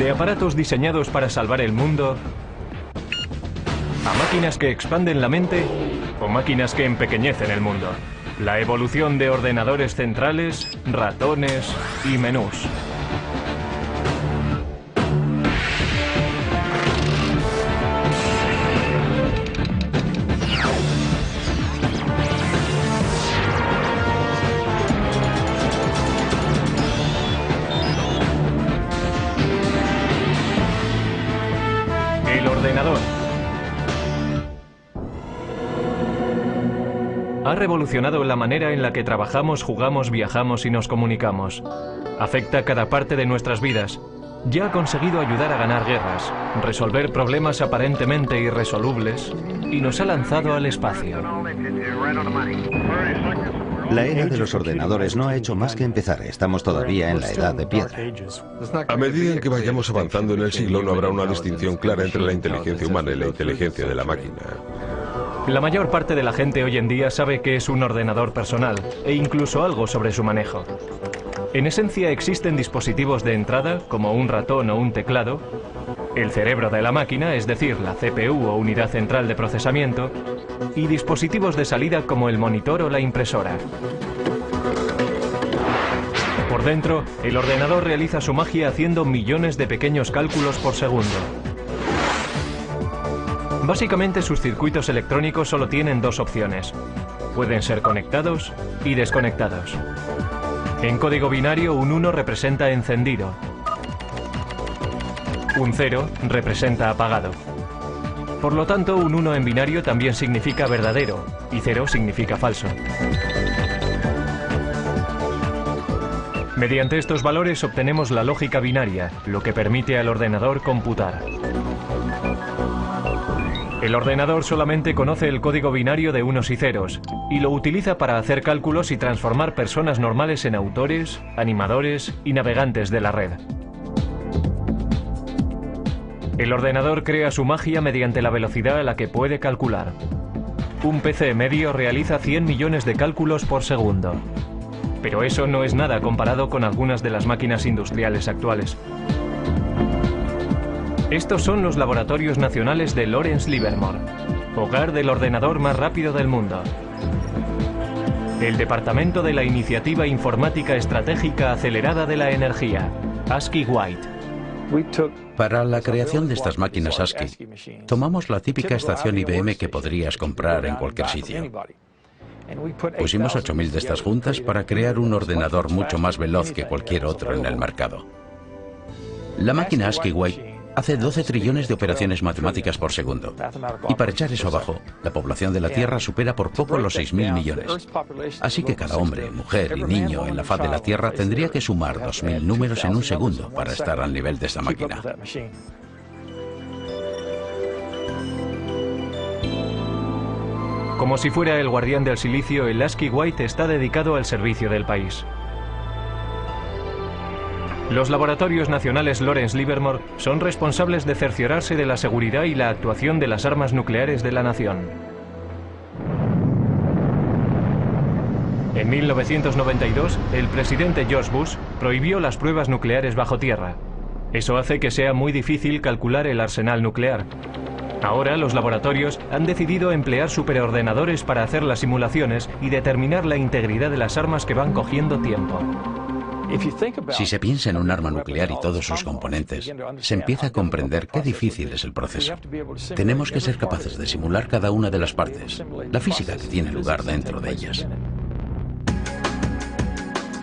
De aparatos diseñados para salvar el mundo, a máquinas que expanden la mente o máquinas que empequeñecen el mundo. La evolución de ordenadores centrales, ratones y menús. El ordenador ha revolucionado la manera en la que trabajamos, jugamos, viajamos y nos comunicamos. Afecta cada parte de nuestras vidas. Ya ha conseguido ayudar a ganar guerras, resolver problemas aparentemente irresolubles y nos ha lanzado al espacio. La era de los ordenadores no ha hecho más que empezar. Estamos todavía en la edad de piedra. A medida en que vayamos avanzando en el siglo, no habrá una distinción clara entre la inteligencia humana y la inteligencia de la máquina. La mayor parte de la gente hoy en día sabe qué es un ordenador personal e incluso algo sobre su manejo. En esencia existen dispositivos de entrada, como un ratón o un teclado, el cerebro de la máquina, es decir, la CPU o unidad central de procesamiento, y dispositivos de salida como el monitor o la impresora. Por dentro, el ordenador realiza su magia haciendo millones de pequeños cálculos por segundo. Básicamente sus circuitos electrónicos solo tienen dos opciones. Pueden ser conectados y desconectados. En código binario, un 1 representa encendido. Un 0 representa apagado. Por lo tanto, un 1 en binario también significa verdadero y 0 significa falso. Mediante estos valores obtenemos la lógica binaria, lo que permite al ordenador computar. El ordenador solamente conoce el código binario de unos y ceros y lo utiliza para hacer cálculos y transformar personas normales en autores, animadores y navegantes de la red. El ordenador crea su magia mediante la velocidad a la que puede calcular. Un PC medio realiza 100 millones de cálculos por segundo. Pero eso no es nada comparado con algunas de las máquinas industriales actuales. Estos son los laboratorios nacionales de Lawrence Livermore, hogar del ordenador más rápido del mundo. El Departamento de la Iniciativa Informática Estratégica Acelerada de la Energía, ASCII White. Para la creación de estas máquinas ASCII, tomamos la típica estación IBM que podrías comprar en cualquier sitio. Pusimos 8000 de estas juntas para crear un ordenador mucho más veloz que cualquier otro en el mercado. La máquina ASCII White hace 12 trillones de operaciones matemáticas por segundo. Y para echar eso abajo, la población de la Tierra supera por poco los 6.000 millones. Así que cada hombre, mujer y niño en la faz de la Tierra tendría que sumar 2000 números en un segundo para estar al nivel de esta máquina. Como si fuera el guardián del silicio, el ASCII White está dedicado al servicio del país. Los laboratorios nacionales Lawrence Livermore son responsables de cerciorarse de la seguridad y la actuación de las armas nucleares de la nación. En 1992, el presidente George Bush prohibió las pruebas nucleares bajo tierra. Eso hace que sea muy difícil calcular el arsenal nuclear. Ahora los laboratorios han decidido emplear superordenadores para hacer las simulaciones y determinar la integridad de las armas que van cogiendo tiempo. Si se piensa en un arma nuclear y todos sus componentes, se empieza a comprender qué difícil es el proceso. Tenemos que ser capaces de simular cada una de las partes, la física que tiene lugar dentro de ellas.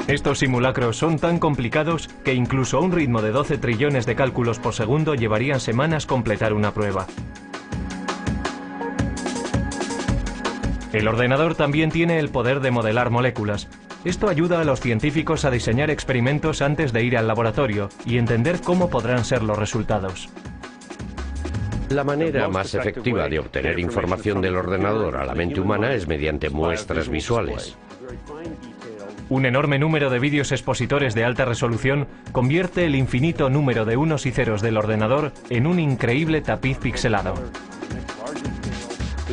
Estos simulacros son tan complicados que incluso a un ritmo de 12 trillones de cálculos por segundo llevarían semanas completar una prueba. El ordenador también tiene el poder de modelar moléculas. Esto ayuda a los científicos a diseñar experimentos antes de ir al laboratorio y entender cómo podrán ser los resultados. La manera más efectiva de obtener información del ordenador a la mente humana es mediante muestras visuales. Un enorme número de vídeos expositores de alta resolución convierte el infinito número de unos y ceros del ordenador en un increíble tapiz pixelado.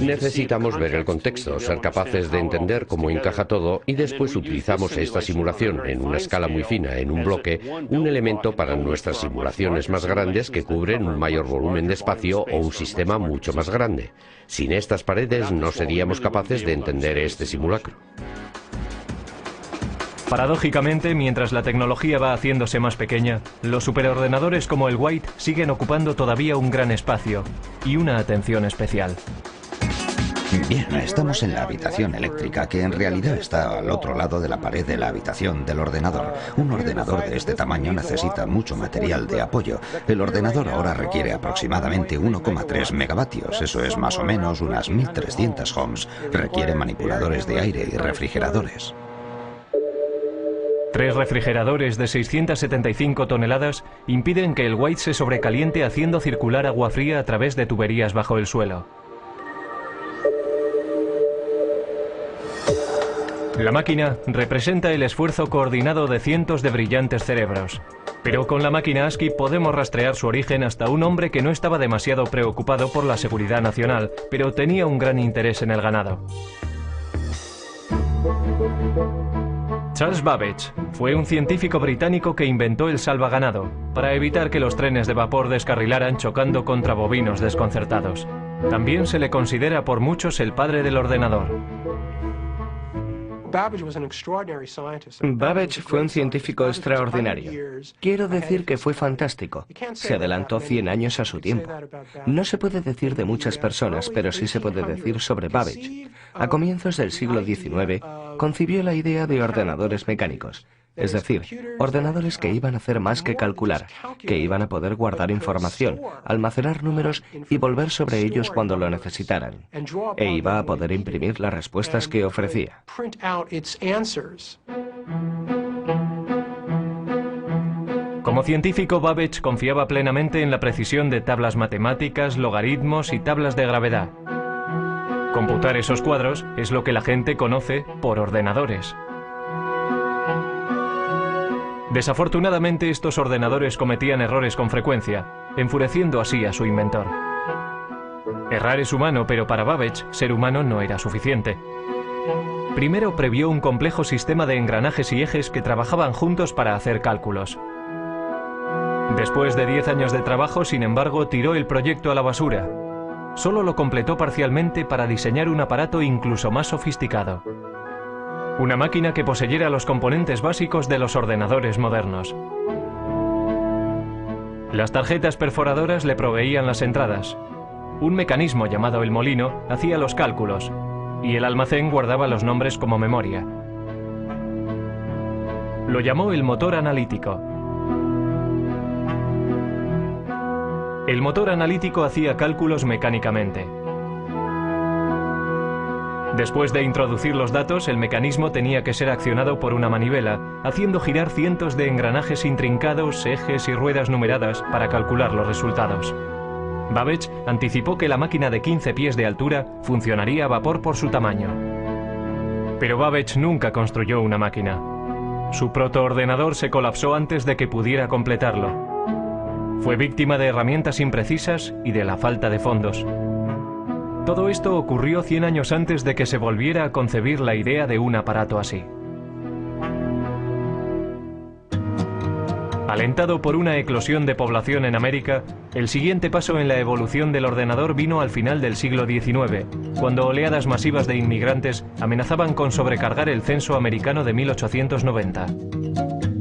Necesitamos ver el contexto, ser capaces de entender cómo encaja todo y después utilizamos esta simulación en una escala muy fina, en un bloque, un elemento para nuestras simulaciones más grandes que cubren un mayor volumen de espacio o un sistema mucho más grande. Sin estas paredes no seríamos capaces de entender este simulacro. Paradójicamente, mientras la tecnología va haciéndose más pequeña, los superordenadores como el White siguen ocupando todavía un gran espacio y una atención especial. Bien, estamos en la habitación eléctrica, que en realidad está al otro lado de la pared de la habitación del ordenador. Un ordenador de este tamaño necesita mucho material de apoyo. El ordenador ahora requiere aproximadamente 1,3 megavatios, eso es más o menos unas 1300 ohms. Requiere manipuladores de aire y refrigeradores. 3 refrigeradores de 675 toneladas impiden que el White se sobrecaliente haciendo circular agua fría a través de tuberías bajo el suelo. La máquina representa el esfuerzo coordinado de cientos de brillantes cerebros. Pero con la máquina ASCII podemos rastrear su origen hasta un hombre que no estaba demasiado preocupado por la seguridad nacional, pero tenía un gran interés en el ganado. Charles Babbage fue un científico británico que inventó el salvaganado para evitar que los trenes de vapor descarrilaran chocando contra bovinos desconcertados. También se le considera por muchos el padre del ordenador. Babbage fue un científico extraordinario. Quiero decir que fue fantástico. Se adelantó 100 años a su tiempo. No se puede decir de muchas personas, pero sí se puede decir sobre Babbage. A comienzos del siglo XIX, concibió la idea de ordenadores mecánicos. Es decir, ordenadores que iban a hacer más que calcular, que iban a poder guardar información, almacenar números y volver sobre ellos cuando lo necesitaran. E iba a poder imprimir las respuestas que ofrecía. Como científico, Babbage confiaba plenamente en la precisión de tablas matemáticas, logaritmos y tablas de gravedad. Computar esos cuadros es lo que la gente conoce por ordenadores. Desafortunadamente, estos ordenadores cometían errores con frecuencia, enfureciendo así a su inventor. Errar es humano, pero para Babbage, ser humano no era suficiente. Primero previó un complejo sistema de engranajes y ejes que trabajaban juntos para hacer cálculos. Después de 10 años de trabajo, sin embargo, tiró el proyecto a la basura. Solo lo completó parcialmente para diseñar un aparato incluso más sofisticado. Una máquina que poseyera los componentes básicos de los ordenadores modernos. Las tarjetas perforadoras le proveían las entradas. Un mecanismo llamado el molino hacía los cálculos y el almacén guardaba los nombres como memoria. Lo llamó el motor analítico. El motor analítico hacía cálculos mecánicamente. Después de introducir los datos, el mecanismo tenía que ser accionado por una manivela, haciendo girar cientos de engranajes intrincados, ejes y ruedas numeradas para calcular los resultados. Babbage anticipó que la máquina de 15 pies de altura funcionaría a vapor por su tamaño. Pero Babbage nunca construyó una máquina. Su protoordenador se colapsó antes de que pudiera completarlo. Fue víctima de herramientas imprecisas y de la falta de fondos. Todo esto ocurrió 100 años antes de que se volviera a concebir la idea de un aparato así. Alentado por una eclosión de población en América, el siguiente paso en la evolución del ordenador vino al final del siglo XIX, cuando oleadas masivas de inmigrantes amenazaban con sobrecargar el censo americano de 1890.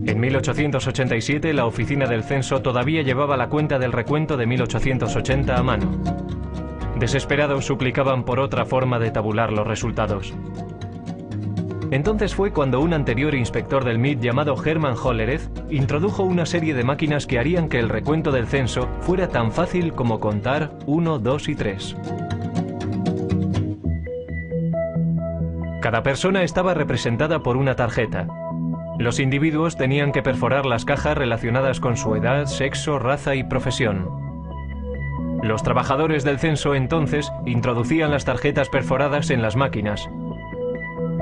En 1887, la oficina del censo todavía llevaba la cuenta del recuento de 1880 a mano. Desesperados suplicaban por otra forma de tabular los resultados. Entonces fue cuando un anterior inspector del MIT llamado Hermann Hollerith introdujo una serie de máquinas que harían que el recuento del censo fuera tan fácil como contar 1, 2 y 3. Cada persona estaba representada por una tarjeta. Los individuos tenían que perforar las cajas relacionadas con su edad, sexo, raza y profesión. Los trabajadores del censo entonces introducían las tarjetas perforadas en las máquinas.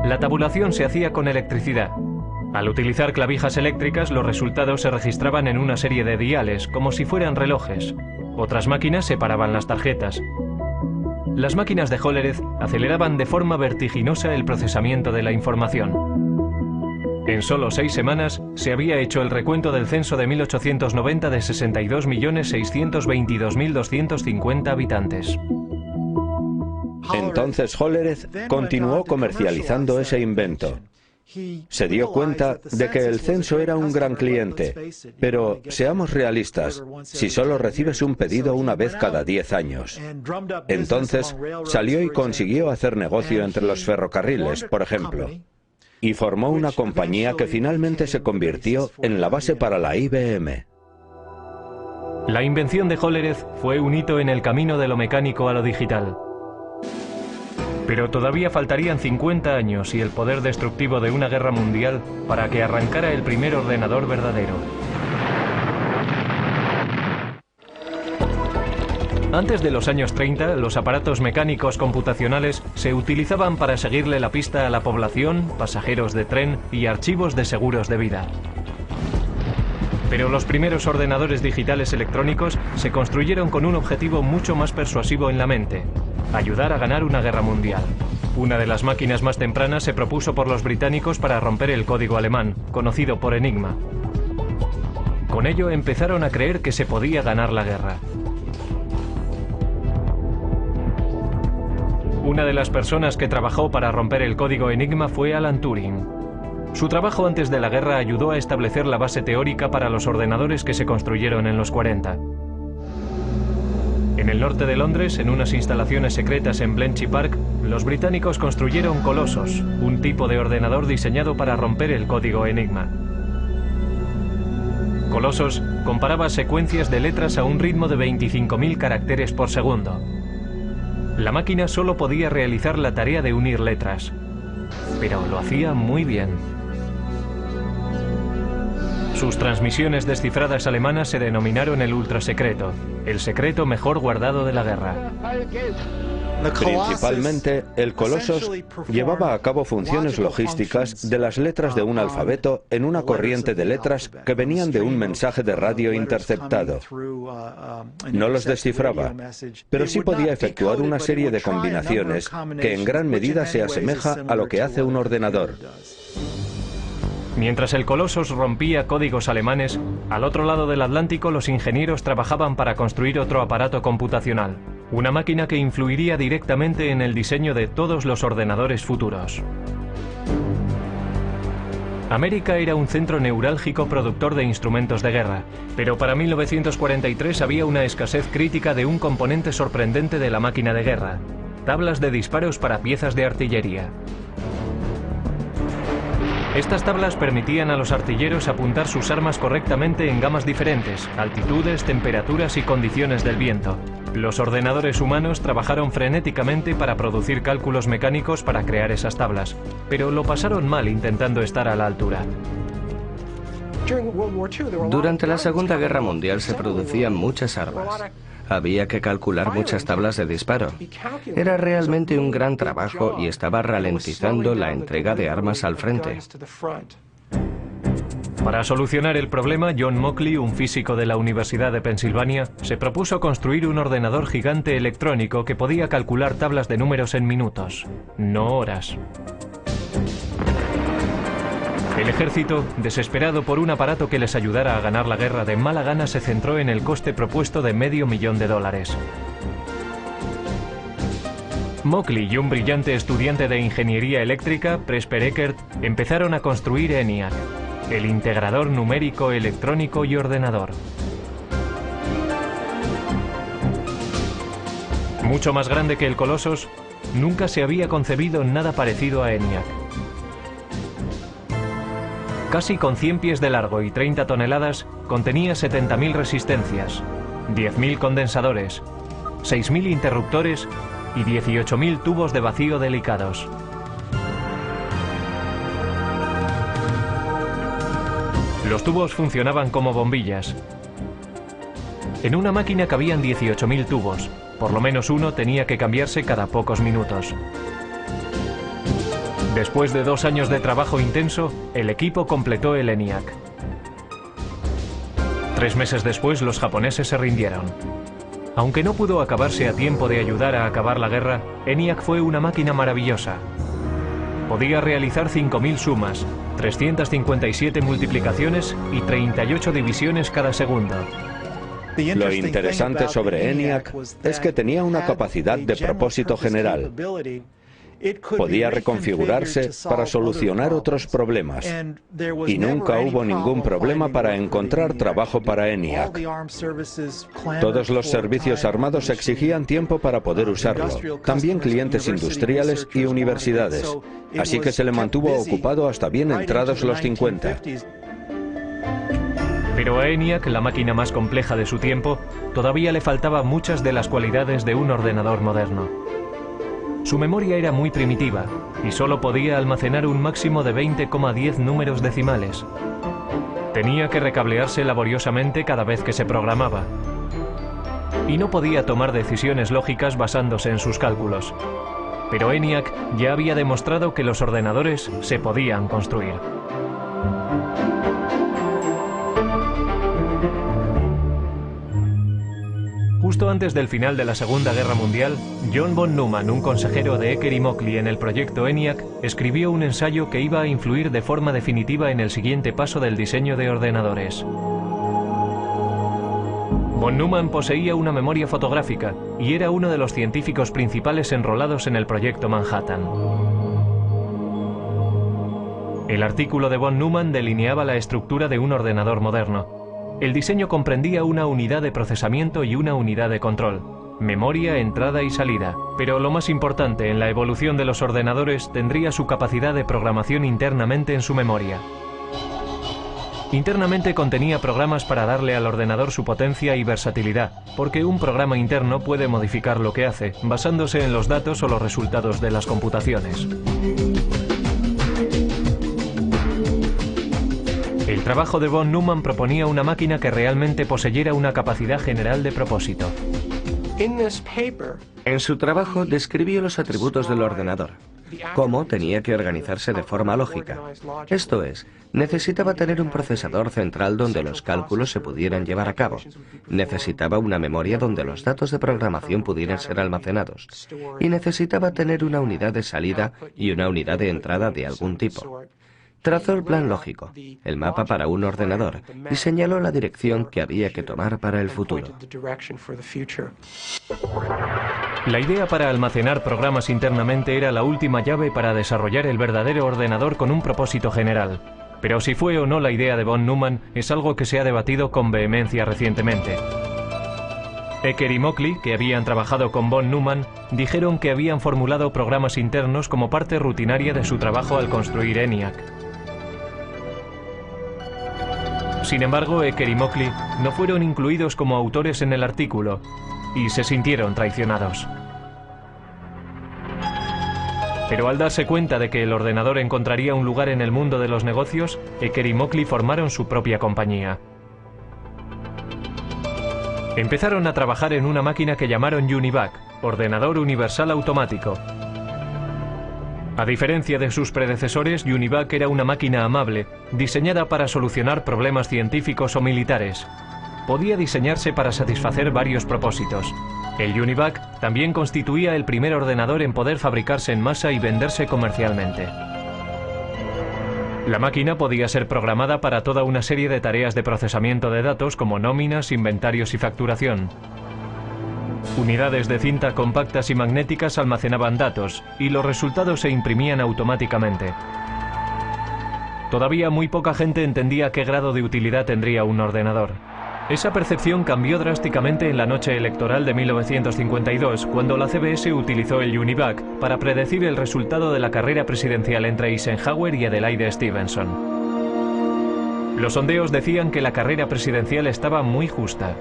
La tabulación se hacía con electricidad. Al utilizar clavijas eléctricas, los resultados se registraban en una serie de diales, como si fueran relojes. Otras máquinas separaban las tarjetas. Las máquinas de Hollerith aceleraban de forma vertiginosa el procesamiento de la información. En solo 6 semanas se había hecho el recuento del censo de 1890 de 62.622.250 habitantes. Entonces Hollerith continuó comercializando ese invento. Se dio cuenta de que el censo era un gran cliente, pero seamos realistas, si solo recibes un pedido una vez cada 10 años. Entonces salió y consiguió hacer negocio entre los ferrocarriles, por ejemplo, y formó una compañía que finalmente se convirtió en la base para la IBM. La invención de Hollerith fue un hito en el camino de lo mecánico a lo digital. Pero todavía faltarían 50 años y el poder destructivo de una guerra mundial para que arrancara el primer ordenador verdadero. Antes de los años 30, los aparatos mecánicos computacionales se utilizaban para seguirle la pista a la población, pasajeros de tren y archivos de seguros de vida. Pero los primeros ordenadores digitales electrónicos se construyeron con un objetivo mucho más persuasivo en la mente: ayudar a ganar una guerra mundial. Una de las máquinas más tempranas se propuso por los británicos para romper el código alemán, conocido por Enigma. Con ello empezaron a creer que se podía ganar la guerra. Una de las personas que trabajó para romper el código Enigma fue Alan Turing. Su trabajo antes de la guerra ayudó a establecer la base teórica para los ordenadores que se construyeron en los 40. En el norte de Londres, en unas instalaciones secretas en Bletchley Park, los británicos construyeron Colossus, un tipo de ordenador diseñado para romper el código Enigma. Colossus comparaba secuencias de letras a un ritmo de 25.000 caracteres por segundo. La máquina solo podía realizar la tarea de unir letras, pero lo hacía muy bien. Sus transmisiones descifradas alemanas se denominaron el ultrasecreto, el secreto mejor guardado de la guerra. Principalmente, el Colossus llevaba a cabo funciones logísticas de las letras de un alfabeto en una corriente de letras que venían de un mensaje de radio interceptado. No los descifraba, pero sí podía efectuar una serie de combinaciones que en gran medida se asemeja a lo que hace un ordenador. Mientras el Colossus rompía códigos alemanes, al otro lado del Atlántico los ingenieros trabajaban para construir otro aparato computacional, una máquina que influiría directamente en el diseño de todos los ordenadores futuros. América era un centro neurálgico productor de instrumentos de guerra, pero para 1943 había una escasez crítica de un componente sorprendente de la máquina de guerra: tablas de disparos para piezas de artillería. Estas tablas permitían a los artilleros apuntar sus armas correctamente en gamas diferentes, altitudes, temperaturas y condiciones del viento. Los ordenadores humanos trabajaron frenéticamente para producir cálculos mecánicos para crear esas tablas, pero lo pasaron mal intentando estar a la altura. Durante la Segunda Guerra Mundial se producían muchas armas. Había que calcular muchas tablas de disparo. Era realmente un gran trabajo y estaba ralentizando la entrega de armas al frente. Para solucionar el problema, John Mockley, un físico de la Universidad de Pensilvania, se propuso construir un ordenador gigante electrónico que podía calcular tablas de números en minutos, no horas. El ejército, desesperado por un aparato que les ayudara a ganar la guerra de mala gana, se centró en el coste propuesto de $500,000. Mockley y un brillante estudiante de ingeniería eléctrica, Presper Eckert, empezaron a construir ENIAC, el integrador numérico, electrónico y ordenador. Mucho más grande que el Colossus, nunca se había concebido nada parecido a ENIAC. Casi con 100 pies de largo y 30 toneladas, contenía 70.000 resistencias, 10.000 condensadores, 6.000 interruptores y 18.000 tubos de vacío delicados. Los tubos funcionaban como bombillas. En una máquina cabían 18.000 tubos, por lo menos uno tenía que cambiarse cada pocos minutos. Después de 2 años de trabajo intenso, el equipo completó el ENIAC. 3 meses después, los japoneses se rindieron. Aunque no pudo acabarse a tiempo de ayudar a acabar la guerra, ENIAC fue una máquina maravillosa. Podía realizar 5.000 sumas, 357 multiplicaciones y 38 divisiones cada segundo. Lo interesante sobre ENIAC es que tenía una capacidad de propósito general. Podía reconfigurarse para solucionar otros problemas. Y nunca hubo ningún problema para encontrar trabajo para ENIAC. Todos los servicios armados exigían tiempo para poder usarlo. También clientes industriales y universidades. Así que se le mantuvo ocupado hasta bien entrados los 50. Pero a ENIAC, la máquina más compleja de su tiempo, todavía le faltaban muchas de las cualidades de un ordenador moderno. Su memoria era muy primitiva y solo podía almacenar un máximo de 20,10 números decimales. Tenía que recablearse laboriosamente cada vez que se programaba. Y no podía tomar decisiones lógicas basándose en sus cálculos. Pero ENIAC ya había demostrado que los ordenadores se podían construir. Justo antes del final de la Segunda Guerra Mundial, John von Neumann, un consejero de Ecker y Mockley en el proyecto ENIAC, escribió un ensayo que iba a influir de forma definitiva en el siguiente paso del diseño de ordenadores. Von Neumann poseía una memoria fotográfica y era uno de los científicos principales enrolados en el proyecto Manhattan. El artículo de von Neumann delineaba la estructura de un ordenador moderno. El diseño comprendía una unidad de procesamiento y una unidad de control, memoria, entrada y salida. Pero lo más importante en la evolución de los ordenadores tendría su capacidad de programación internamente en su memoria. Internamente contenía programas para darle al ordenador su potencia y versatilidad, porque un programa interno puede modificar lo que hace, basándose en los datos o los resultados de las computaciones. El trabajo de von Neumann proponía una máquina que realmente poseyera una capacidad general de propósito. En su trabajo describió los atributos del ordenador, cómo tenía que organizarse de forma lógica. Esto es, necesitaba tener un procesador central donde los cálculos se pudieran llevar a cabo. Necesitaba una memoria donde los datos de programación pudieran ser almacenados. Y necesitaba tener una unidad de salida y una unidad de entrada de algún tipo. Trazó el plan lógico, el mapa para un ordenador, y señaló la dirección que había que tomar para el futuro. La idea para almacenar programas internamente era la última llave para desarrollar el verdadero ordenador con un propósito general. Pero si fue o no la idea de von Neumann es algo que se ha debatido con vehemencia recientemente. Ecker y Mockley, que habían trabajado con von Neumann, dijeron que habían formulado programas internos como parte rutinaria de su trabajo al construir ENIAC. Sin embargo, Ecker y Mockley no fueron incluidos como autores en el artículo y se sintieron traicionados. Pero al darse cuenta de que el ordenador encontraría un lugar en el mundo de los negocios, Ecker y Mockley formaron su propia compañía. Empezaron a trabajar en una máquina que llamaron UNIVAC, Ordenador Universal Automático. A diferencia de sus predecesores, UNIVAC era una máquina amable, diseñada para solucionar problemas científicos o militares. Podía diseñarse para satisfacer varios propósitos. El UNIVAC también constituía el primer ordenador en poder fabricarse en masa y venderse comercialmente. La máquina podía ser programada para toda una serie de tareas de procesamiento de datos como nóminas, inventarios y facturación. Unidades de cinta compactas y magnéticas almacenaban datos y los resultados se imprimían automáticamente. Todavía muy poca gente entendía qué grado de utilidad tendría un ordenador. Esa percepción cambió drásticamente en la noche electoral de 1952, cuando la CBS utilizó el UNIVAC para predecir el resultado de la carrera presidencial entre Eisenhower y Adelaide Stevenson. Los sondeos decían que la carrera presidencial estaba muy justa.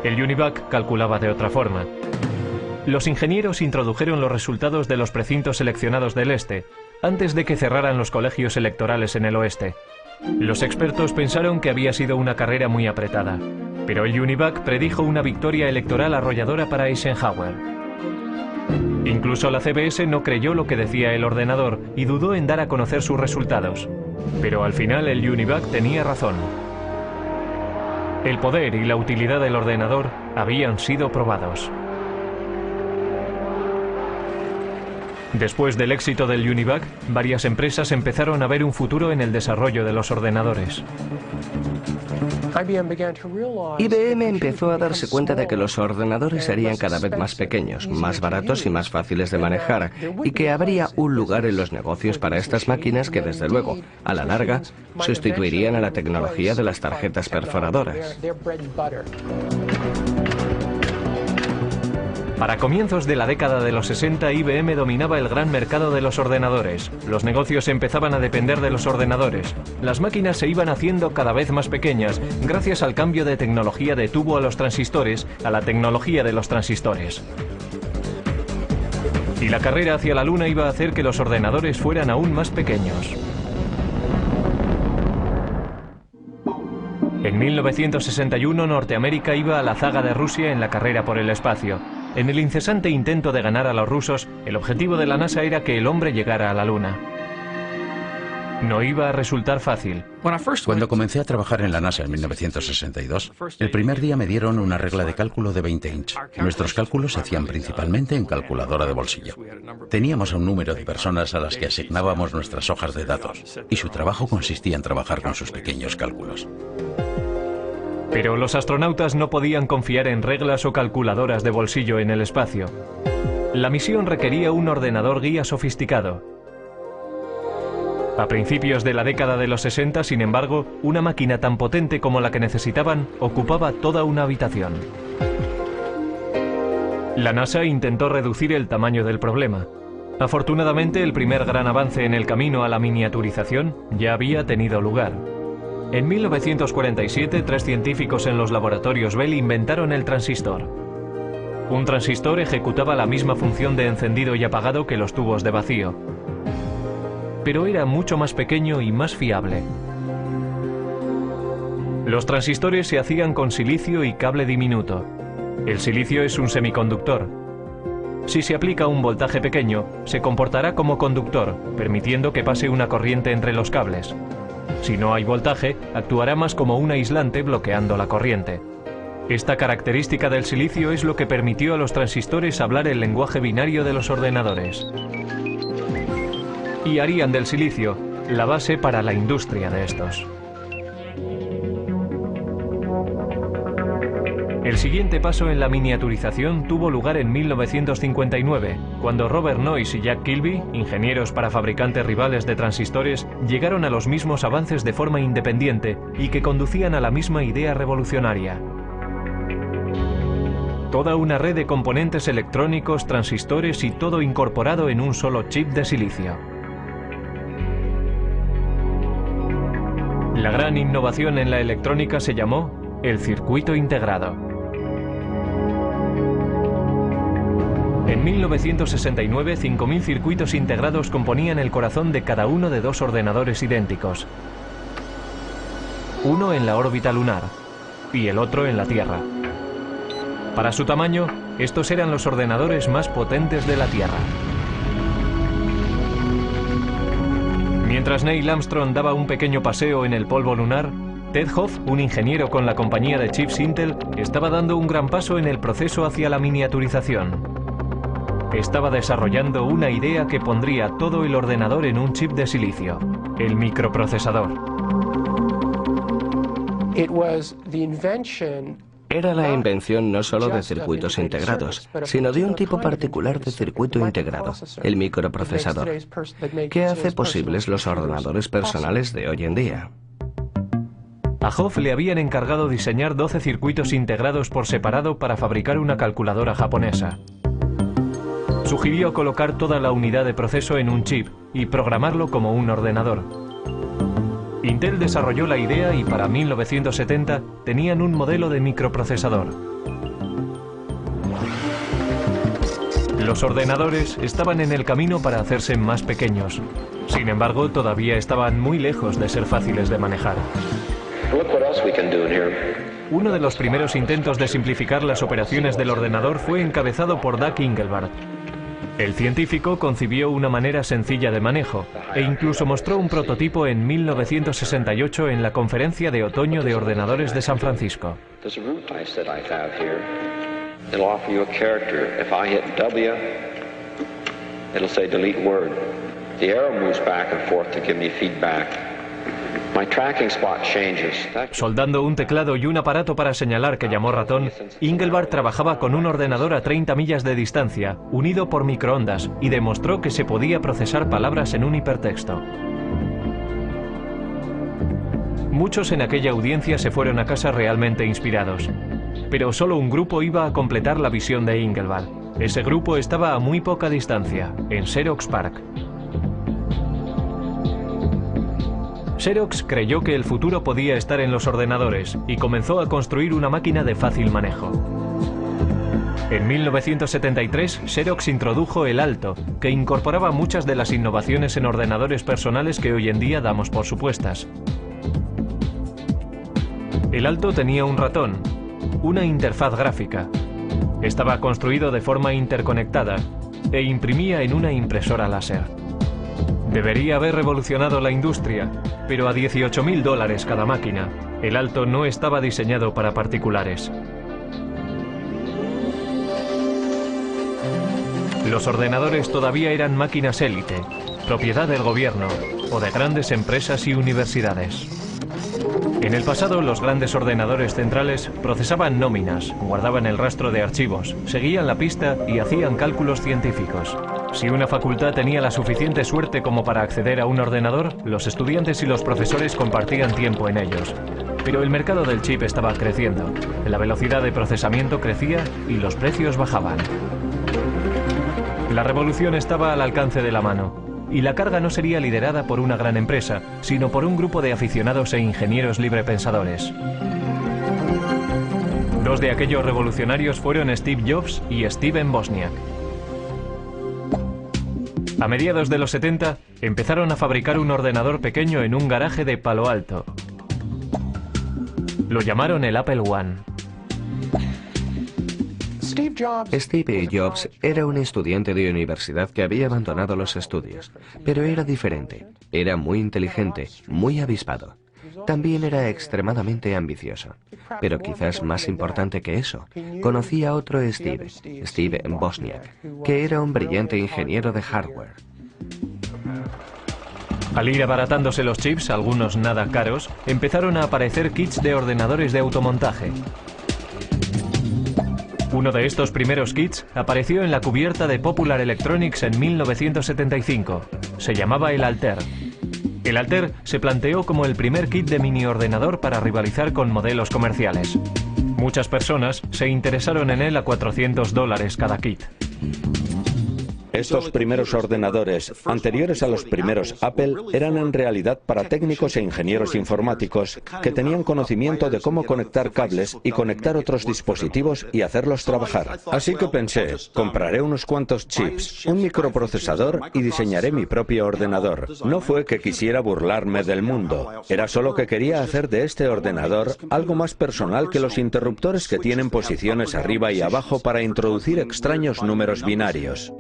El UNIVAC calculaba de otra forma. Los ingenieros introdujeron los resultados de los precintos seleccionados del este, antes de que cerraran los colegios electorales en el oeste. Los expertos pensaron que había sido una carrera muy apretada, pero el UNIVAC predijo una victoria electoral arrolladora para Eisenhower. Incluso la CBS no creyó lo que decía el ordenador y dudó en dar a conocer sus resultados. Pero al final el UNIVAC tenía razón. El poder y la utilidad del ordenador habían sido probados. Después del éxito del Univac, varias empresas empezaron a ver un futuro en el desarrollo de los ordenadores. IBM empezó a darse cuenta de que los ordenadores serían cada vez más pequeños, más baratos y más fáciles de manejar, y que habría un lugar en los negocios para estas máquinas que, desde luego, a la larga, sustituirían a la tecnología de las tarjetas perforadoras. Para comienzos de la década de los 60, IBM dominaba el gran mercado de los ordenadores. Los negocios empezaban a depender de los ordenadores. Las máquinas se iban haciendo cada vez más pequeñas, gracias al cambio de tecnología de tubo a los transistores, a la tecnología de los transistores. Y la carrera hacia la Luna iba a hacer que los ordenadores fueran aún más pequeños. En 1961, Norteamérica iba a la zaga de Rusia en la carrera por el espacio. En el incesante intento de ganar a los rusos, el objetivo de la NASA era que el hombre llegara a la Luna. No iba a resultar fácil. Cuando comencé a trabajar en la NASA en 1962, el primer día me dieron una regla de cálculo de 20 inch. Nuestros cálculos se hacían principalmente en calculadora de bolsillo. Teníamos a un número de personas a las que asignábamos nuestras hojas de datos, y su trabajo consistía en trabajar con sus pequeños cálculos. Pero los astronautas no podían confiar en reglas o calculadoras de bolsillo en el espacio. La misión requería un ordenador guía sofisticado. A principios de la década de los 60, sin embargo, una máquina tan potente como la que necesitaban ocupaba toda una habitación. La NASA intentó reducir el tamaño del problema. Afortunadamente, el primer gran avance en el camino a la miniaturización ya había tenido lugar. En 1947, 3 científicos en los laboratorios Bell inventaron el transistor. Un transistor ejecutaba la misma función de encendido y apagado que los tubos de vacío, pero era mucho más pequeño y más fiable. Los transistores se hacían con silicio y cable diminuto. El silicio es un semiconductor. Si se aplica un voltaje pequeño, se comportará como conductor, permitiendo que pase una corriente entre los cables. Si no hay voltaje, actuará más como un aislante bloqueando la corriente. Esta característica del silicio es lo que permitió a los transistores hablar el lenguaje binario de los ordenadores. Y harían del silicio la base para la industria de estos. El siguiente paso en la miniaturización tuvo lugar en 1959, cuando Robert Noyce y Jack Kilby, ingenieros para fabricantes rivales de transistores, llegaron a los mismos avances de forma independiente y que conducían a la misma idea revolucionaria. Toda una red de componentes electrónicos, transistores y todo incorporado en un solo chip de silicio. La gran innovación en la electrónica se llamó el circuito integrado. En 1969, 5.000 circuitos integrados componían el corazón de cada uno de 2 ordenadores idénticos. Uno en la órbita lunar y el otro en la Tierra. Para su tamaño, estos eran los ordenadores más potentes de la Tierra. Mientras Neil Armstrong daba un pequeño paseo en el polvo lunar, Ted Hoff, un ingeniero con la compañía de chips Intel, estaba dando un gran paso en el proceso hacia la miniaturización. Estaba desarrollando una idea que pondría todo el ordenador en un chip de silicio, el microprocesador. Era la invención no solo de circuitos integrados, sino de un tipo particular de circuito integrado, el microprocesador, que hace posibles los ordenadores personales de hoy en día. A Hoff le habían encargado diseñar 12 circuitos integrados por separado para fabricar una calculadora japonesa. Sugirió colocar toda la unidad de proceso en un chip y programarlo como un ordenador. Intel desarrolló la idea y para 1970 tenían un modelo de microprocesador. Los ordenadores estaban en el camino para hacerse más pequeños. Sin embargo, todavía estaban muy lejos de ser fáciles de manejar. Uno de los primeros intentos de simplificar las operaciones del ordenador fue encabezado por Doug Engelbart. El científico concibió una manera sencilla de manejo e incluso mostró un prototipo en 1968 en la Conferencia de Otoño de Ordenadores de San Francisco. Soldando un teclado y un aparato para señalar que llamó ratón, Engelbart trabajaba con un ordenador a 30 millas de distancia, unido por microondas, y demostró que se podía procesar palabras en un hipertexto. Muchos en aquella audiencia se fueron a casa realmente inspirados, pero solo un grupo iba a completar la visión de Engelbart. Ese grupo estaba a muy poca distancia, en Xerox PARC. Xerox creyó que el futuro podía estar en los ordenadores y comenzó a construir una máquina de fácil manejo. En 1973, Xerox introdujo el Alto, que incorporaba muchas de las innovaciones en ordenadores personales que hoy en día damos por supuestas. El Alto tenía un ratón, una interfaz gráfica, estaba construido de forma interconectada e imprimía en una impresora láser. Debería haber revolucionado la industria, pero a $18.000 cada máquina. El Alto no estaba diseñado para particulares. Los ordenadores todavía eran máquinas élite, propiedad del gobierno o de grandes empresas y universidades. En el pasado, los grandes ordenadores centrales procesaban nóminas, guardaban el rastro de archivos, seguían la pista y hacían cálculos científicos. Si una facultad tenía la suficiente suerte como para acceder a un ordenador, los estudiantes y los profesores compartían tiempo en ellos. Pero el mercado del chip estaba creciendo, la velocidad de procesamiento crecía y los precios bajaban. La revolución estaba al alcance de la mano, y la carga no sería liderada por una gran empresa, sino por un grupo de aficionados e ingenieros librepensadores. Dos de aquellos revolucionarios fueron Steve Jobs y Steven Wozniak. A mediados de los 70, empezaron a fabricar un ordenador pequeño en un garaje de Palo Alto. Lo llamaron el Apple I. Steve Jobs era un estudiante de universidad que había abandonado los estudios, pero era diferente. Era muy inteligente, muy avispado. También era extremadamente ambicioso. Pero quizás más importante que eso, conocía a otro Steve Wozniak, que era un brillante ingeniero de hardware. Al ir abaratándose los chips, algunos nada caros, empezaron a aparecer kits de ordenadores de automontaje. Uno de estos primeros kits apareció en la cubierta de Popular Electronics en 1975. Se llamaba el Altair. El Altair se planteó como el primer kit de mini ordenador para rivalizar con modelos comerciales. Muchas personas se interesaron en él a $400 cada kit. Estos primeros ordenadores, anteriores a los primeros Apple, eran en realidad para técnicos e ingenieros informáticos que tenían conocimiento de cómo conectar cables y conectar otros dispositivos y hacerlos trabajar. Así que pensé, compraré unos cuantos chips, un microprocesador y diseñaré mi propio ordenador. No fue que quisiera burlarme del mundo, era solo que quería hacer de este ordenador algo más personal que los interruptores que tienen posiciones arriba y abajo para introducir extraños números binarios.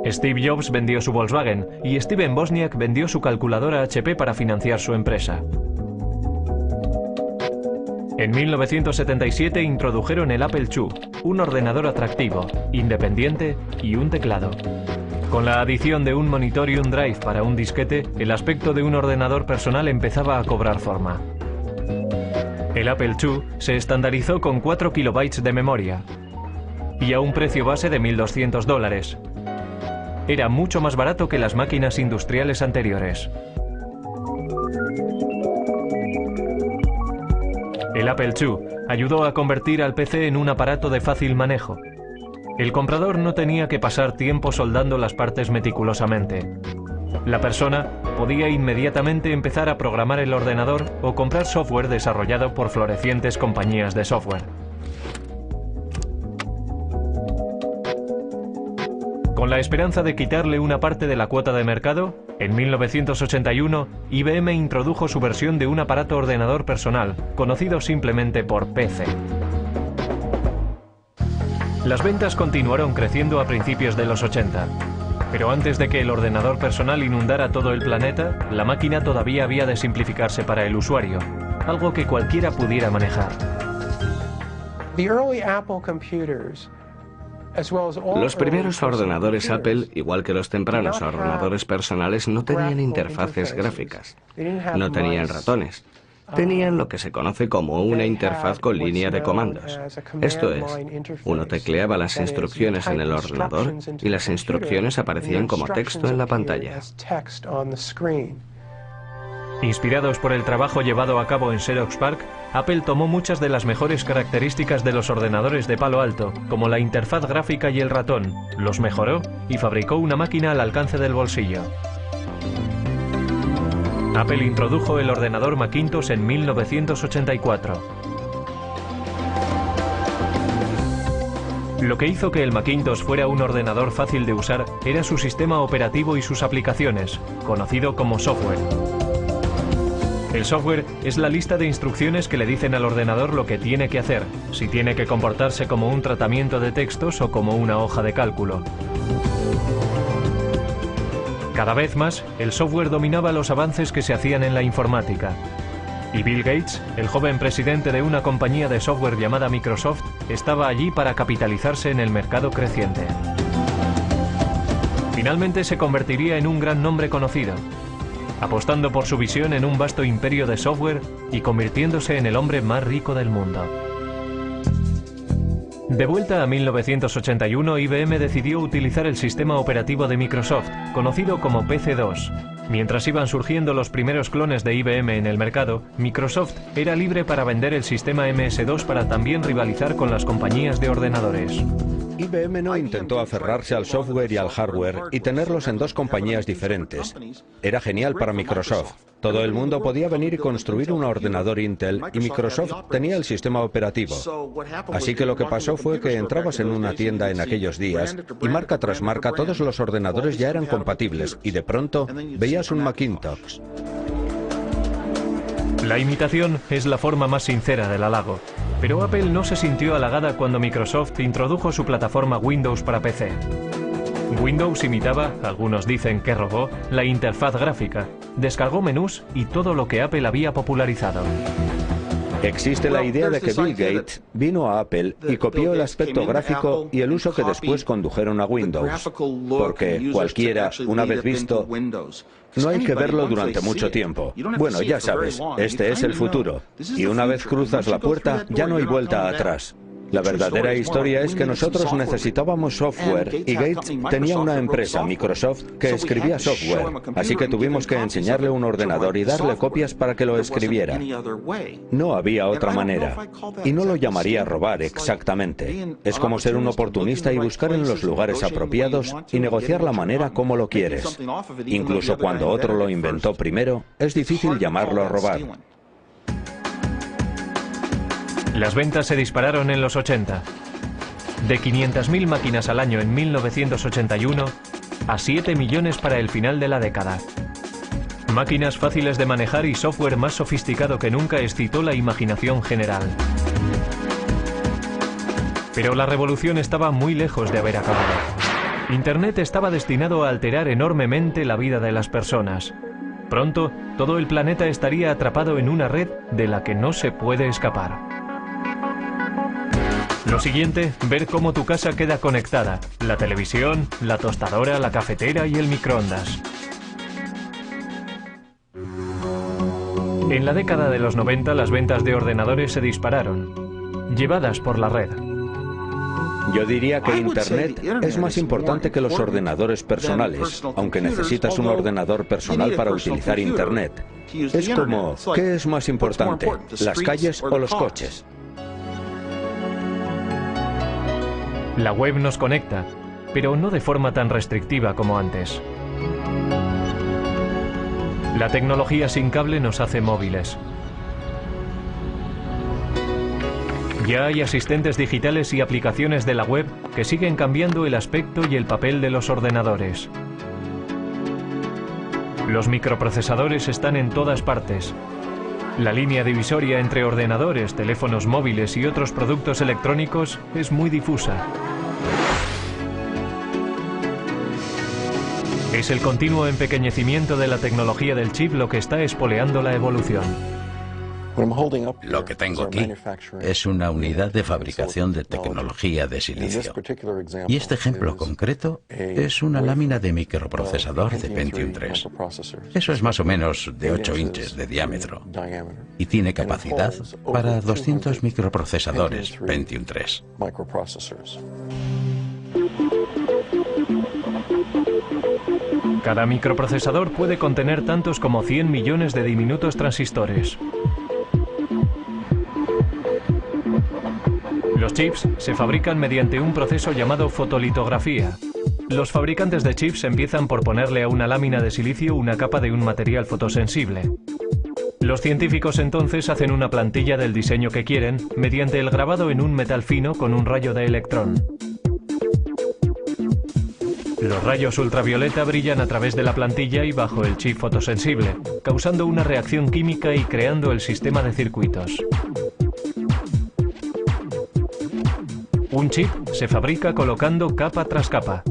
Steve Jobs vendió su Volkswagen y Steven Wozniak vendió su calculadora HP para financiar su empresa. En 1977 introdujeron el Apple II, un ordenador atractivo, independiente y un teclado. Con la adición de un monitor y un drive para un disquete, el aspecto de un ordenador personal empezaba a cobrar forma. El Apple II se estandarizó con 4 kilobytes de memoria y a un precio base de $1.200. Era mucho más barato que las máquinas industriales anteriores. El Apple II ayudó a convertir al PC en un aparato de fácil manejo. El comprador no tenía que pasar tiempo soldando las partes meticulosamente. La persona podía inmediatamente empezar a programar el ordenador o comprar software desarrollado por florecientes compañías de software. Con la esperanza de quitarle una parte de la cuota de mercado, en 1981 IBM introdujo su versión de un aparato ordenador personal, conocido simplemente por PC. Las ventas continuaron creciendo a principios de los 80. Pero antes de que el ordenador personal inundara todo el planeta, la máquina todavía había de simplificarse para el usuario, algo que cualquiera pudiera manejar. Los primeros ordenadores Apple, igual que los tempranos ordenadores personales, no tenían interfaces gráficas, no tenían ratones. Tenían lo que se conoce como una interfaz con línea de comandos. Esto es, uno tecleaba las instrucciones en el ordenador y las instrucciones aparecían como texto en la pantalla. Inspirados por el trabajo llevado a cabo en Xerox PARC, Apple tomó muchas de las mejores características de los ordenadores de Palo Alto, como la interfaz gráfica y el ratón, los mejoró y fabricó una máquina al alcance del bolsillo. Apple introdujo el ordenador Macintosh en 1984. Lo que hizo que el Macintosh fuera un ordenador fácil de usar era su sistema operativo y sus aplicaciones, conocido como software. El software es la lista de instrucciones que le dicen al ordenador lo que tiene que hacer, si tiene que comportarse como un tratamiento de textos o como una hoja de cálculo. Cada vez más, el software dominaba los avances que se hacían en la informática. Y Bill Gates, el joven presidente de una compañía de software llamada Microsoft, estaba allí para capitalizarse en el mercado creciente. Finalmente se convertiría en un gran nombre conocido, apostando por su visión en un vasto imperio de software y convirtiéndose en el hombre más rico del mundo. De vuelta a 1981, IBM decidió utilizar el sistema operativo de Microsoft, conocido como PC-2. Mientras iban surgiendo los primeros clones de IBM en el mercado, Microsoft era libre para vender el sistema MS-2 para también rivalizar con las compañías de ordenadores. IBM no intentó aferrarse al software y al hardware y tenerlos en dos compañías diferentes. Era genial para Microsoft. Todo el mundo podía venir y construir un ordenador Intel y Microsoft tenía el sistema operativo. Así que lo que pasó fue que entrabas en una tienda en aquellos días y marca tras marca todos los ordenadores ya eran compatibles y de pronto veías un Macintosh. La imitación es la forma más sincera del halago, pero Apple no se sintió halagada cuando Microsoft introdujo su plataforma Windows para PC. Windows imitaba, algunos dicen que robó, la interfaz gráfica, descargó menús y todo lo que Apple había popularizado. Existe la idea de que Bill Gates vino a Apple y copió el aspecto gráfico y el uso que después condujeron a Windows, porque cualquiera, una vez visto, no hay que verlo durante mucho tiempo. Bueno, ya sabes, este es el futuro, y una vez cruzas la puerta ya no hay vuelta atrás. La verdadera historia es que nosotros necesitábamos software y Gates tenía una empresa, Microsoft, que escribía software, así que tuvimos que enseñarle un ordenador y darle copias para que lo escribiera. No había otra manera. Y no lo llamaría robar exactamente. Es como ser un oportunista y buscar en los lugares apropiados y negociar la manera como lo quieres. Incluso cuando otro lo inventó primero, es difícil llamarlo robar. Las ventas se dispararon en los 80. De 500.000 máquinas al año en 1981 a 7 millones para el final de la década. Máquinas fáciles de manejar y software más sofisticado que nunca excitó la imaginación general. Pero la revolución estaba muy lejos de haber acabado. Internet estaba destinado a alterar enormemente la vida de las personas. Pronto, todo el planeta estaría atrapado en una red de la que no se puede escapar. Lo siguiente, ver cómo tu casa queda conectada. La televisión, la tostadora, la cafetera y el microondas. En la década de los 90 las ventas de ordenadores se dispararon, llevadas por la red. Yo diría que Internet es más importante que los ordenadores personales, aunque necesitas un ordenador personal para utilizar Internet. Es como, ¿qué es más importante? ¿Las calles o los coches? La web nos conecta, pero no de forma tan restrictiva como antes. La tecnología sin cable nos hace móviles. Ya hay asistentes digitales y aplicaciones de la web que siguen cambiando el aspecto y el papel de los ordenadores. Los microprocesadores están en todas partes. La línea divisoria entre ordenadores, teléfonos móviles y otros productos electrónicos es muy difusa. Es el continuo empequeñecimiento de la tecnología del chip lo que está espoleando la evolución. Lo que tengo aquí es una unidad de fabricación de tecnología de silicio. Y este ejemplo concreto es una lámina de microprocesador de Pentium 3. Eso es más o menos de 8 inches de diámetro. Y tiene capacidad para 200 microprocesadores Pentium 3. Cada microprocesador puede contener tantos como 100 millones de diminutos transistores. Los chips se fabrican mediante un proceso llamado fotolitografía. Los fabricantes de chips empiezan por ponerle a una lámina de silicio una capa de un material fotosensible. Los científicos entonces hacen una plantilla del diseño que quieren mediante el grabado en un metal fino con un rayo de electrón. Los rayos ultravioleta brillan a través de la plantilla y bajo el chip fotosensible, causando una reacción química y creando el sistema de circuitos. Un chip se fabrica colocando capa tras capa.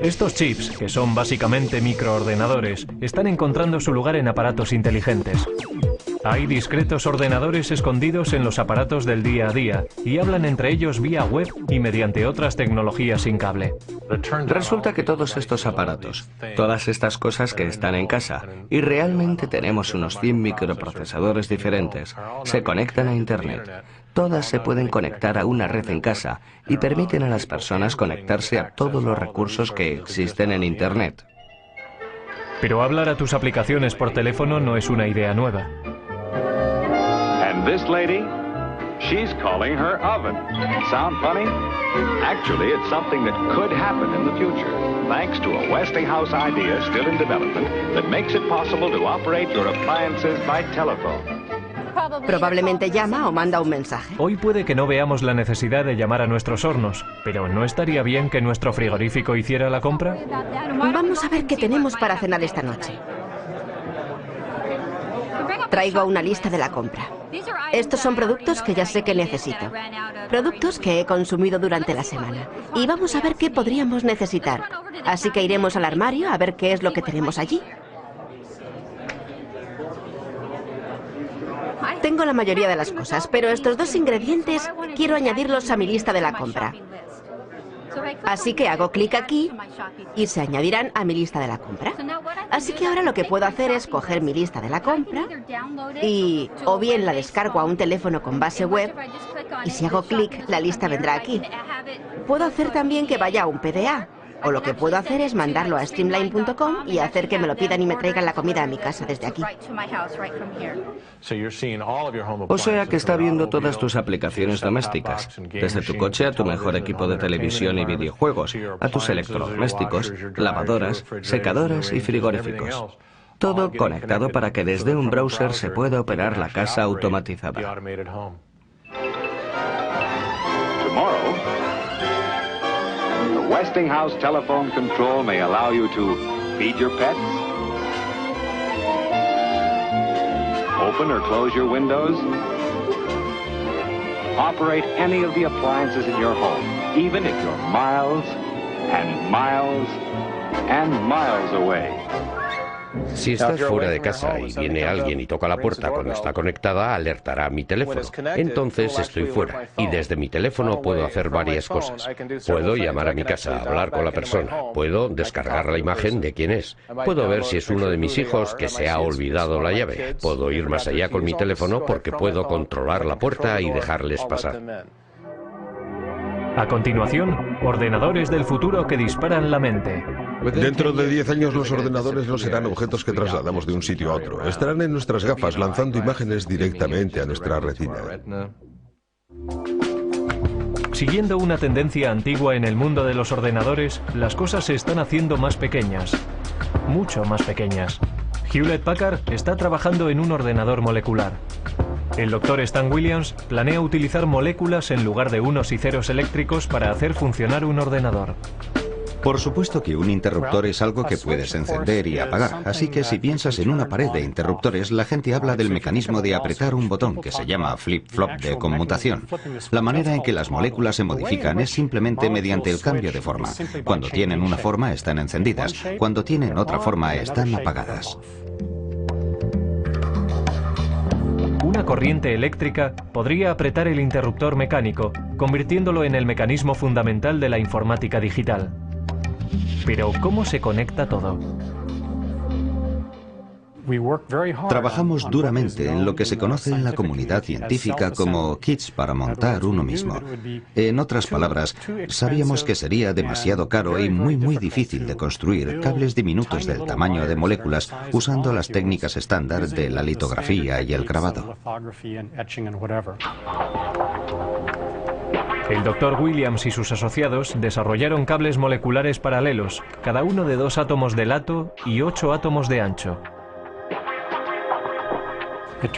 Estos chips, que son básicamente microordenadores, están encontrando su lugar en aparatos inteligentes. Hay discretos ordenadores escondidos en los aparatos del día a día y hablan entre ellos vía web y mediante otras tecnologías sin cable. Resulta que todos estos aparatos, todas estas cosas que están en casa, y realmente tenemos unos 100 microprocesadores diferentes, se conectan a Internet. Todas se pueden conectar a una red en casa y permiten a las personas conectarse a todos los recursos que existen en Internet. Pero hablar a tus aplicaciones por teléfono no es una idea nueva. And this lady, she's calling her oven. Sound funny? Actually, it's something that could happen in the future, thanks to a Westinghouse idea still in development that makes it possible to operate your appliances by telephone. Probablemente llama o manda un mensaje. Hoy puede que no veamos la necesidad de llamar a nuestros hornos, pero ¿no estaría bien que nuestro frigorífico hiciera la compra? Vamos a ver qué tenemos para cenar esta noche. Traigo una lista de la compra. Estos son productos que ya sé que necesito. Productos que he consumido durante la semana. Y vamos a ver qué podríamos necesitar. Así que iremos al armario a ver qué es lo que tenemos allí. Tengo la mayoría de las cosas, pero estos dos ingredientes quiero añadirlos a mi lista de la compra. Así que hago clic aquí y se añadirán a mi lista de la compra. Así que ahora lo que puedo hacer es coger mi lista de la compra y o bien la descargo a un teléfono con base web y si hago clic la lista vendrá aquí. Puedo hacer también que vaya a un PDA. O lo que puedo hacer es mandarlo a streamline.com y hacer que me lo pidan y me traigan la comida a mi casa desde aquí. O sea que está viendo todas tus aplicaciones domésticas, desde tu coche a tu mejor equipo de televisión y videojuegos, a tus electrodomésticos, lavadoras, secadoras y frigoríficos. Todo conectado para que desde un browser se pueda operar la casa automatizada. Westinghouse telephone control may allow you to feed your pets, open or close your windows, operate any of the appliances in your home, even if you're miles and miles and miles away. Si estás fuera de casa y viene alguien y toca la puerta cuando está conectada, alertará mi teléfono. Entonces estoy fuera y desde mi teléfono puedo hacer varias cosas. Puedo llamar a mi casa, hablar con la persona, puedo descargar la imagen de quién es, puedo ver si es uno de mis hijos que se ha olvidado la llave, puedo ir más allá con mi teléfono porque puedo controlar la puerta y dejarles pasar. A continuación, ordenadores del futuro que disparan la mente. Dentro de 10 años los ordenadores no serán objetos que trasladamos de un sitio a otro. Estarán en nuestras gafas lanzando imágenes directamente a nuestra retina. Siguiendo una tendencia antigua en el mundo de los ordenadores, las cosas se están haciendo más pequeñas. Mucho más pequeñas. Hewlett Packard está trabajando en un ordenador molecular. El Dr. Stan Williams planea utilizar moléculas en lugar de unos y ceros eléctricos para hacer funcionar un ordenador. Por supuesto que un interruptor es algo que puedes encender y apagar, así que si piensas en una pared de interruptores, la gente habla del mecanismo de apretar un botón que se llama flip-flop de conmutación. La manera en que las moléculas se modifican es simplemente mediante el cambio de forma. Cuando tienen una forma están encendidas, cuando tienen otra forma están apagadas. Una corriente eléctrica podría apretar el interruptor mecánico, convirtiéndolo en el mecanismo fundamental de la informática digital. Pero, ¿cómo se conecta todo? Trabajamos duramente en lo que se conoce en la comunidad científica como kits para montar uno mismo. En otras palabras, sabíamos que sería demasiado caro y muy difícil de construir cables diminutos del tamaño de moléculas usando las técnicas estándar de la litografía y el grabado. El Dr. Williams y sus asociados desarrollaron cables moleculares paralelos, cada uno de 2 átomos de lato y 8 átomos de ancho.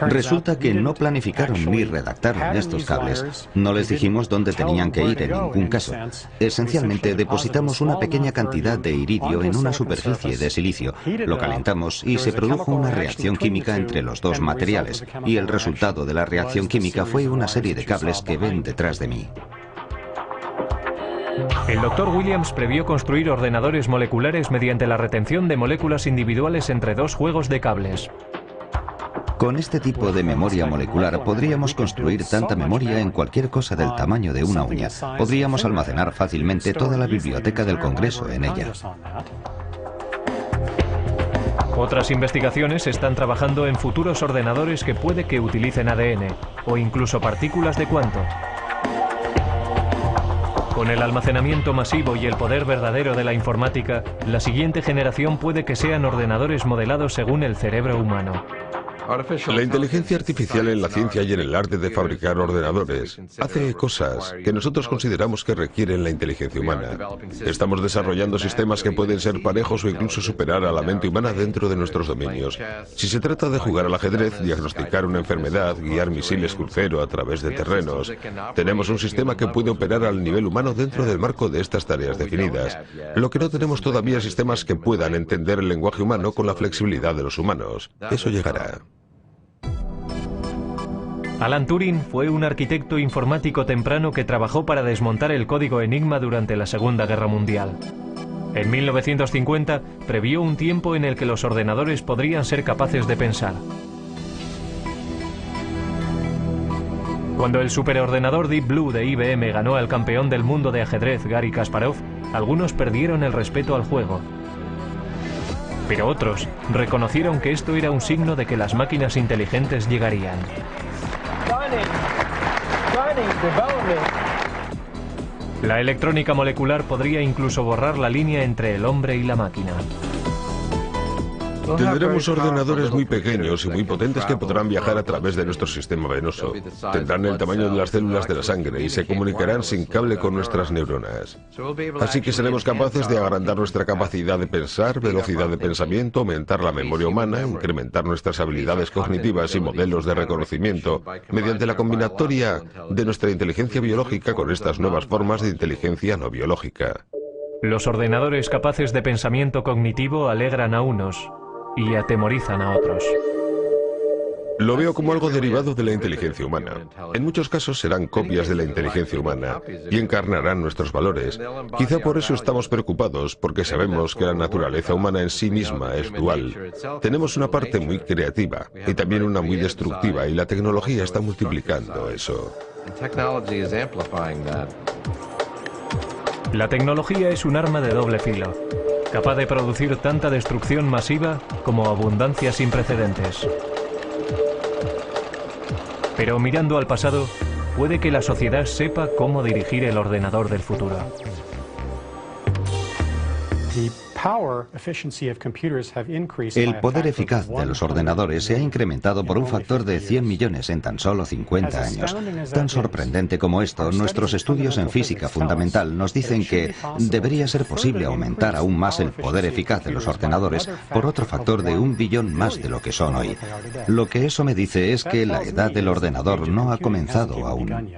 Resulta que no planificaron ni redactaron estos cables. No les dijimos dónde tenían que ir en ningún caso. Esencialmente depositamos una pequeña cantidad de iridio en una superficie de silicio, lo calentamos y se produjo una reacción química entre los dos materiales, y el resultado de la reacción química fue una serie de cables que ven detrás de mí. El Dr. Williams previó construir ordenadores moleculares mediante la retención de moléculas individuales entre 2 juegos de cables. Con este tipo de memoria molecular podríamos construir tanta memoria en cualquier cosa del tamaño de una uña. Podríamos almacenar fácilmente toda la biblioteca del Congreso en ella. Otras investigaciones están trabajando en futuros ordenadores que puede que utilicen ADN o incluso partículas de cuanto. Con el almacenamiento masivo y el poder verdadero de la informática, la siguiente generación puede que sean ordenadores modelados según el cerebro humano. La inteligencia artificial en la ciencia y en el arte de fabricar ordenadores hace cosas que nosotros consideramos que requieren la inteligencia humana. Estamos desarrollando sistemas que pueden ser parejos o incluso superar a la mente humana dentro de nuestros dominios. Si se trata de jugar al ajedrez, diagnosticar una enfermedad, guiar misiles crucero a través de terrenos, tenemos un sistema que puede operar al nivel humano dentro del marco de estas tareas definidas. Lo que no tenemos todavía es sistemas que puedan entender el lenguaje humano con la flexibilidad de los humanos. Eso llegará. Alan Turing fue un arquitecto informático temprano que trabajó para desmontar el código Enigma durante la Segunda Guerra Mundial. En 1950 previó un tiempo en el que los ordenadores podrían ser capaces de pensar. Cuando el superordenador Deep Blue de IBM ganó al campeón del mundo de ajedrez Garry Kasparov, algunos perdieron el respeto al juego. Pero otros reconocieron que esto era un signo de que las máquinas inteligentes llegarían. La electrónica molecular podría incluso borrar la línea entre el hombre y la máquina. Tendremos ordenadores muy pequeños y muy potentes que podrán viajar a través de nuestro sistema venoso. Tendrán el tamaño de las células de la sangre y se comunicarán sin cable con nuestras neuronas. Así que seremos capaces de agrandar nuestra capacidad de pensar, velocidad de pensamiento, aumentar la memoria humana, incrementar nuestras habilidades cognitivas y modelos de reconocimiento mediante la combinatoria de nuestra inteligencia biológica con estas nuevas formas de inteligencia no biológica. Los ordenadores capaces de pensamiento cognitivo alegran a unos y atemorizan a otros. Lo veo como algo derivado de la inteligencia humana. En muchos casos serán copias de la inteligencia humana y encarnarán nuestros valores. Quizá por eso estamos preocupados, porque sabemos que la naturaleza humana en sí misma es dual. Tenemos una parte muy creativa y también una muy destructiva, y la tecnología está multiplicando eso. La tecnología es un arma de doble filo, capaz de producir tanta destrucción masiva como abundancia sin precedentes. Pero mirando al pasado, puede que la sociedad sepa cómo dirigir el ordenador del futuro. El poder eficaz de los ordenadores se ha incrementado por un factor de 100 millones en tan solo 50 años. Tan sorprendente como esto, nuestros estudios en física fundamental nos dicen que debería ser posible aumentar aún más el poder eficaz de los ordenadores por otro factor de 1 billón más de lo que son hoy. Lo que eso me dice es que la edad del ordenador no ha comenzado aún.